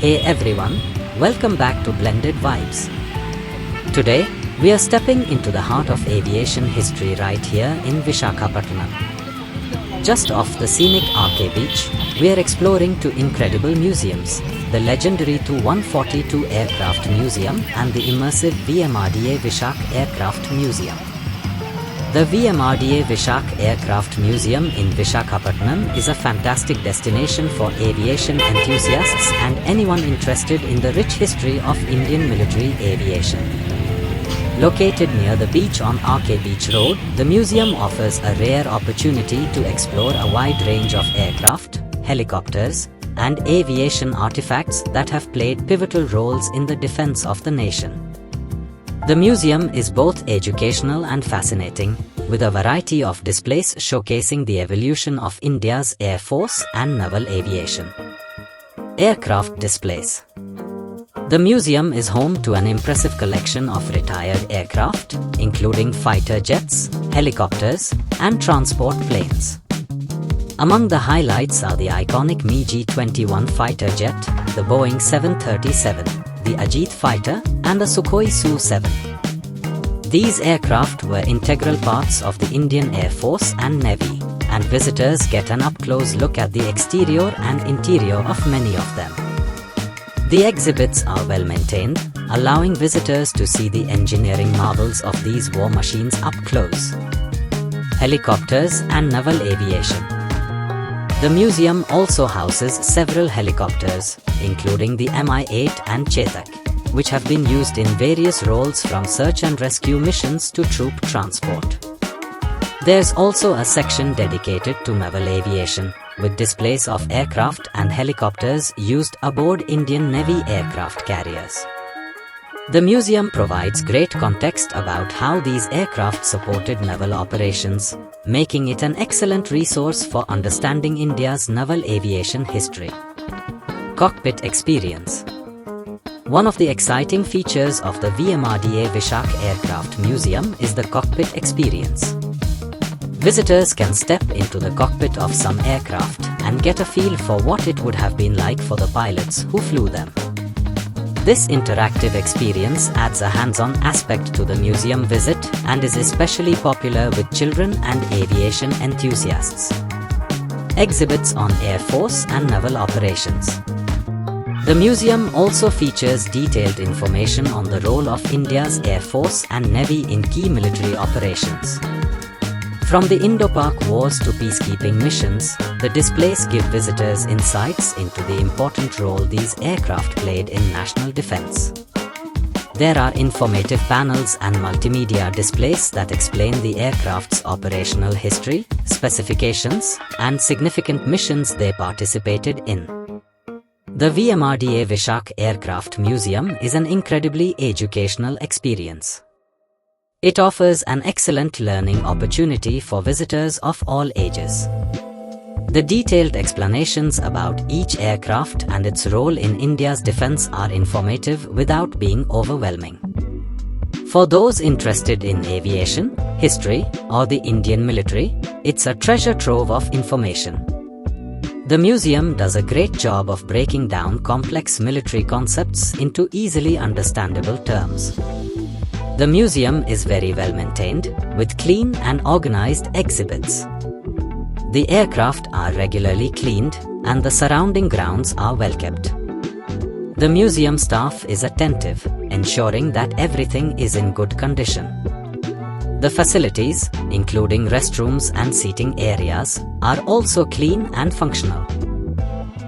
Hey everyone, welcome back to Blended Vibes. Today, we are stepping into the heart of aviation history right here in Visakhapatnam. Just off the scenic RK beach, we are exploring two incredible museums, the legendary Tu-142 Aircraft Museum and the immersive VMRDA Visakha Aircraft Museum. The VMRDA Visakha Aircraft Museum in Visakhapatnam is a fantastic destination for aviation enthusiasts and anyone interested in the rich history of Indian military aviation. Located near the beach on RK Beach Road, the museum offers a rare opportunity to explore a wide range of aircraft, helicopters, and aviation artifacts that have played pivotal roles in the defense of the nation. The museum is both educational and fascinating, with a variety of displays showcasing the evolution of India's Air Force and naval aviation. Aircraft displays. The museum is home to an impressive collection of retired aircraft, including fighter jets, helicopters, and transport planes. Among the highlights are the iconic MiG-21 fighter jet, the Boeing 737, the Ajeet fighter, and the Sukhoi Su-7. These aircraft were integral parts of the Indian Air Force and Navy, and visitors get an up-close look at the exterior and interior of many of them. The exhibits are well maintained, allowing visitors to see the engineering marvels of these war machines up close. Helicopters and naval aviation. The museum also houses several helicopters, including the Mi-8 and Chetak, which have been used in various roles from search and rescue missions to troop transport. There's also a section dedicated to naval aviation, with displays of aircraft and helicopters used aboard Indian Navy aircraft carriers. The museum provides great context about how these aircraft supported naval operations, making it an excellent resource for understanding India's naval aviation history. Cockpit experience. One of the exciting features of the VMRDA Visakha Aircraft Museum is the cockpit experience. Visitors can step into the cockpit of some aircraft and get a feel for what it would have been like for the pilots who flew them. This interactive experience adds a hands-on aspect to the museum visit and is especially popular with children and aviation enthusiasts. Exhibits on Air Force and naval operations. The museum also features detailed information on the role of India's Air Force and Navy in key military operations. From the Indo-Pak wars to peacekeeping missions, the displays give visitors insights into the important role these aircraft played in national defense. There are informative panels and multimedia displays that explain the aircraft's operational history, specifications, and significant missions they participated in. The VMRDA Visakha Aircraft Museum is an incredibly educational experience. It offers an excellent learning opportunity for visitors of all ages. The detailed explanations about each aircraft and its role in India's defense are informative without being overwhelming. For those interested in aviation, history, or the Indian military, it's a treasure trove of information. The museum does a great job of breaking down complex military concepts into easily understandable terms. The museum is very well maintained, with clean and organized exhibits. The aircraft are regularly cleaned, and the surrounding grounds are well kept. The museum staff is attentive, ensuring that everything is in good condition. The facilities, including restrooms and seating areas, are also clean and functional.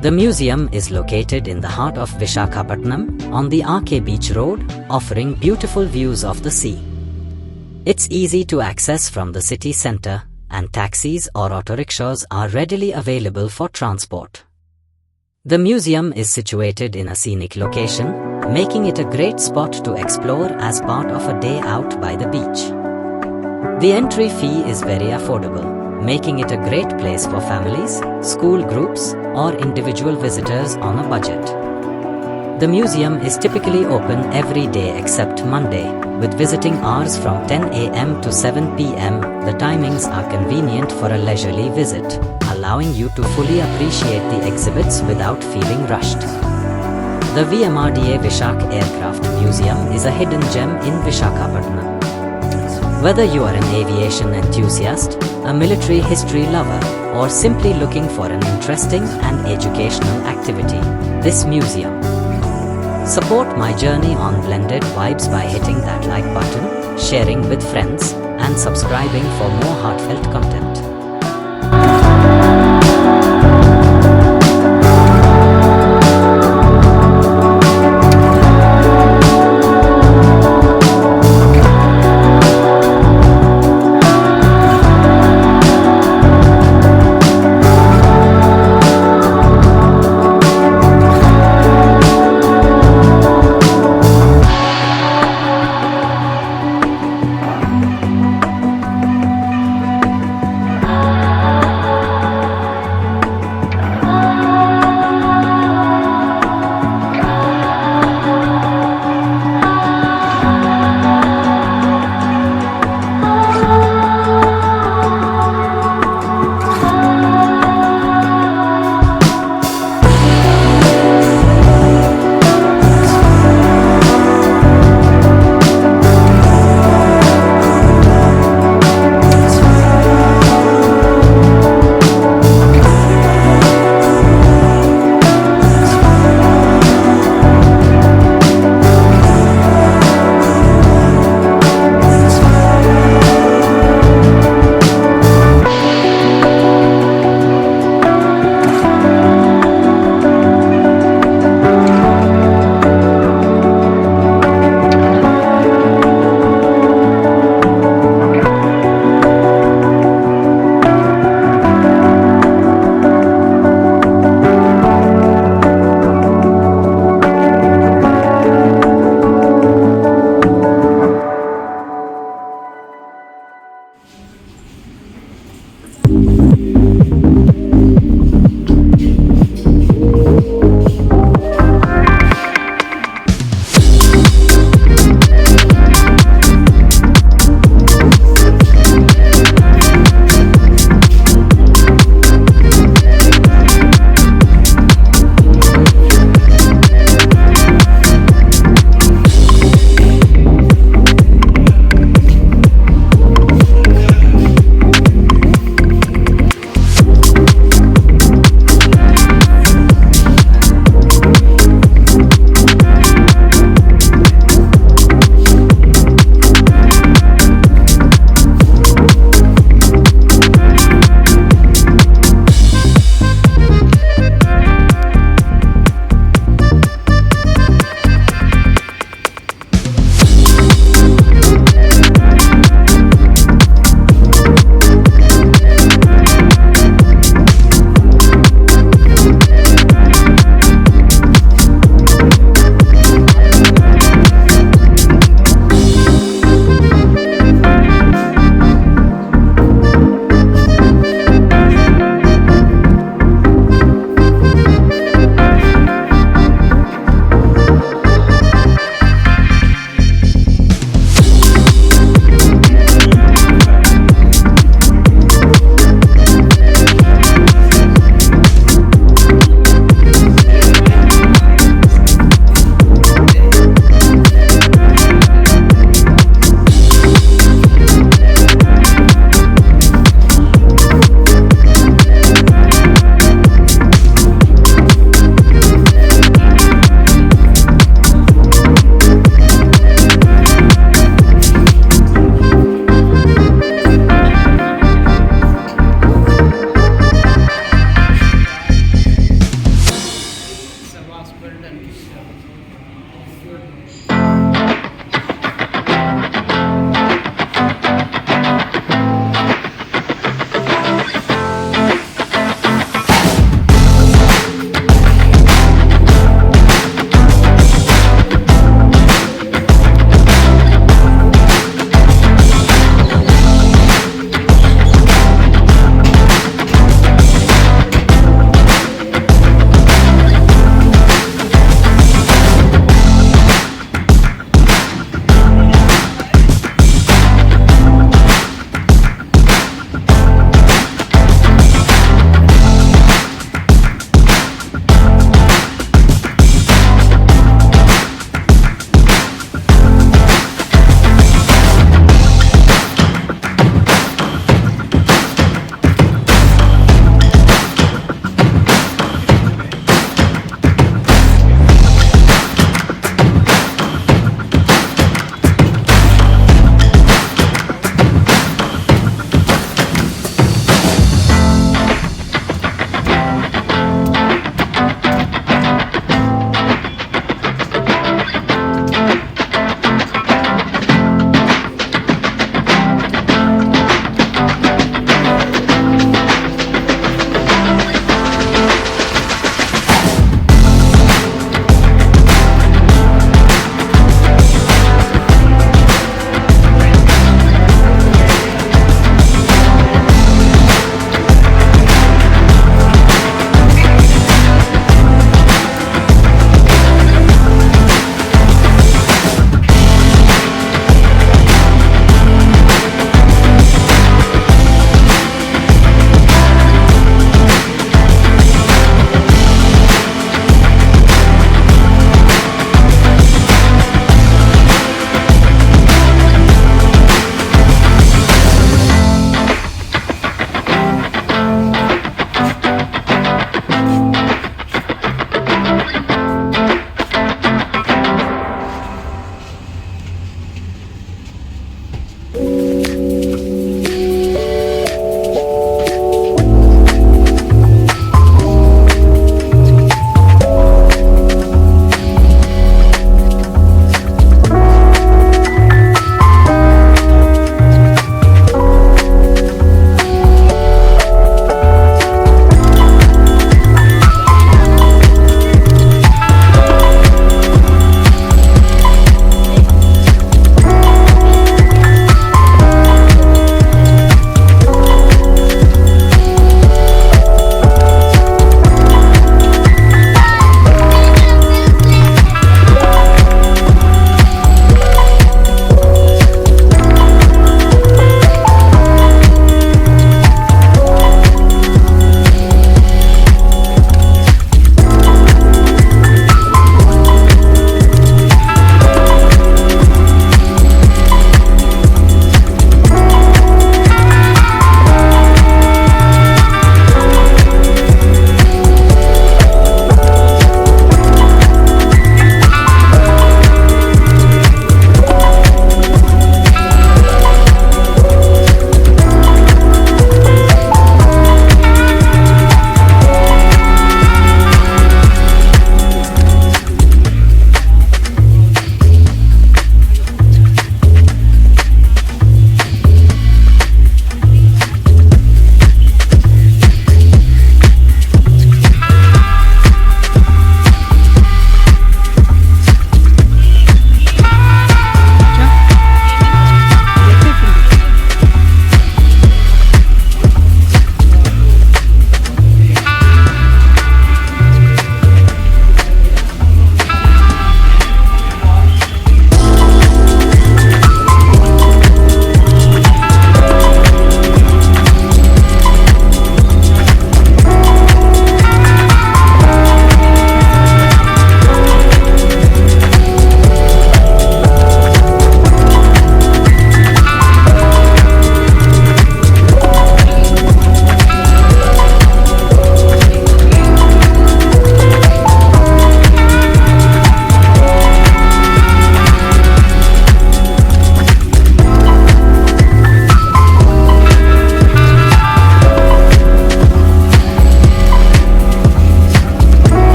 The museum is located in the heart of Visakhapatnam on the RK Beach Road, offering beautiful views of the sea. It's easy to access from the city center, and taxis or auto rickshaws are readily available for transport. The museum is situated in a scenic location, making it a great spot to explore as part of a day out by the beach. The entry fee is very affordable, making it a great place for families, school groups, or individual visitors on a budget. The museum is typically open every day except Monday, with visiting hours from 10 a.m. to 7 p.m. The timings are convenient for a leisurely visit, allowing you to fully appreciate the exhibits without feeling rushed. The VMRDA Visakha Aircraft Museum is a hidden gem in Visakhapatnam. Whether you are an aviation enthusiast, a military history lover, or simply looking for an interesting and educational activity, this museum. Support my journey on Blended Vibes by hitting that like button, sharing with friends, and subscribing for more heartfelt content.